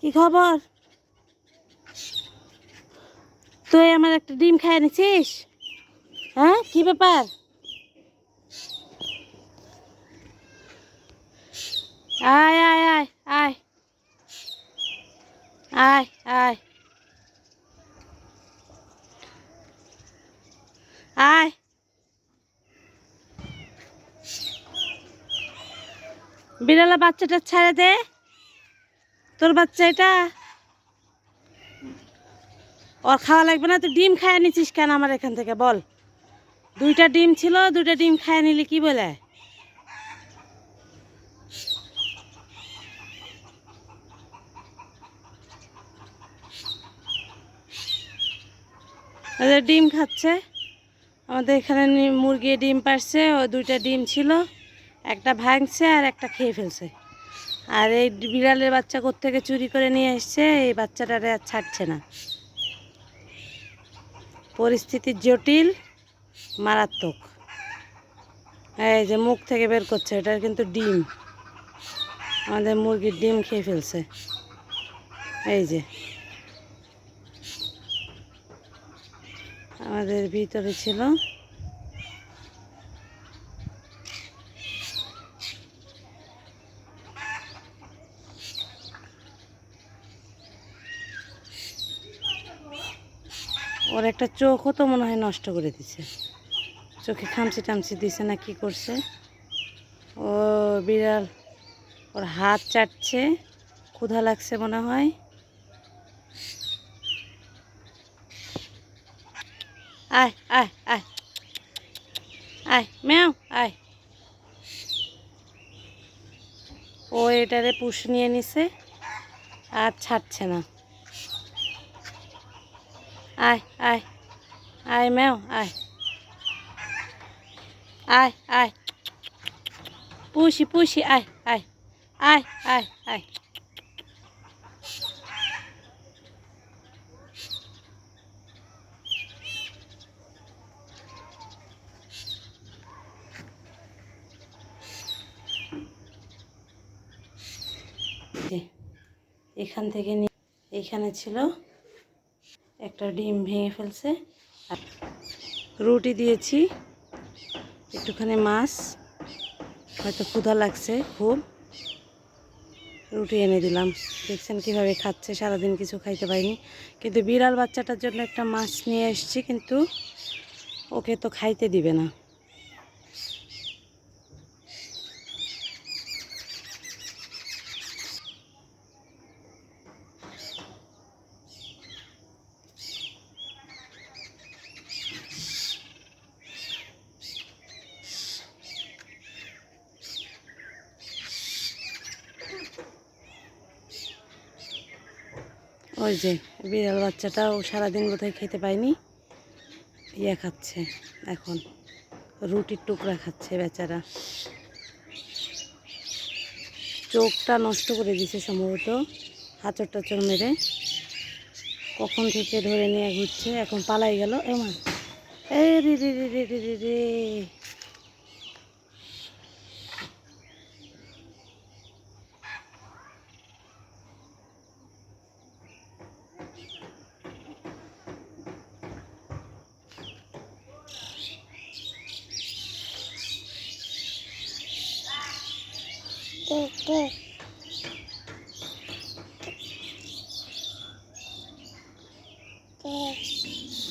কি খবর? তুই আমার একটা ডিম খাই নিছিস? হ্যাঁ, কি ব্যাপার? আয় আয় আয় আয় আয় আয় আয়। বিড়ালের বাচ্চাটা ছেড়ে দে। তোর বাচ্চা এটা, ওর খাওয়া লাগবে না? তুই ডিম খাইয়ে নিছিস কেন আমার এখান থেকে বল? দুইটা ডিম ছিল, দুইটা ডিম খাইয়ে নিলি কি বলে? ওদের ডিম খাচ্ছে। আমাদের এখানে মুরগি ডিম পারছে, ও দুইটা ডিম ছিল, একটা ভাঙছে আর একটা খেয়ে ফেলছে। আর এই বিড়ালের বাচ্চা কোত্থেকে চুরি করে নিয়ে এসছে, এই বাচ্চাটারে আর ছাড়ছে না। পরিস্থিতি জটিল, মারাত্মক। এই যে মুখ থেকে বের করছে, এটা কিন্তু ডিম। আমাদের মুরগির ডিম খেয়ে ফেলছে। এই যে আমাদের ভিতরে ছিল। ওর একটা চোখও তো মনে হয় নষ্ট করে দিছে। চোখে খামচি টামচি দিছে না কি করছে। ও বিড়াল ওর হাত চাটছে, ক্ষুধা লাগছে মনে হয়। আয় আয় আয় আয় ম্যাও আয়। ও এটারে পুষ নিয়ে নিছে আর ছাড়ছে না। আয় আয় আয় ম্যাও আয় আয় আয়। পুষি পুষি আয় আয় আয় আয় আয়। এখান থেকে এইখানে ছিল একটা ডিম ভেঙে ফেলছে। আর রুটি দিয়েছি, একটুখানি মাছ, হয়তো ক্ষুধা লাগছে খুব, রুটি এনে দিলাম। দেখছেন কিভাবে খাচ্ছে, সারাদিন কিছু খাইতে পারিনি। কিন্তু বিড়াল বাচ্চাটার জন্য একটা মাছ নিয়ে এসেছি, কিন্তু ওকে তো খাইতে দিবে না। ওই যে বিড়াল বাচ্চাটাও সারাদিন বোধহয় খেতে পায়নি, খাচ্ছে এখন, রুটির টুকরা খাচ্ছে বেচারা। চোখটা নষ্ট করে দিছে সম্ভবত, হাঁচড় টাচড় মেরে। কখন থেকে ধরে নিয়ে ঘুরছে, এখন পালাই গেল। এমা এ রে রে রে রে রে রে রে।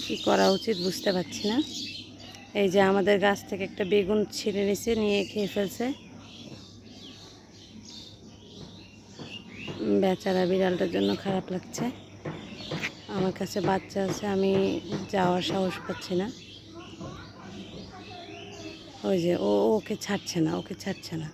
কি করা উচিত বুঝতে পারছি না। এই যে আমাদের গাছ থেকে একটা বেগুন ছিঁড়ে নিছে, নিয়ে খেয়ে ফেলছে বেচারা। বিড়ালটার জন্য খারাপ লাগছে। আমার কাছে বাচ্চা আছে, আমি যাওয়ার সাহস পাচ্ছি না। ওই যে ওকে ছাড়ছে না, ওকে ছাড়ছে না।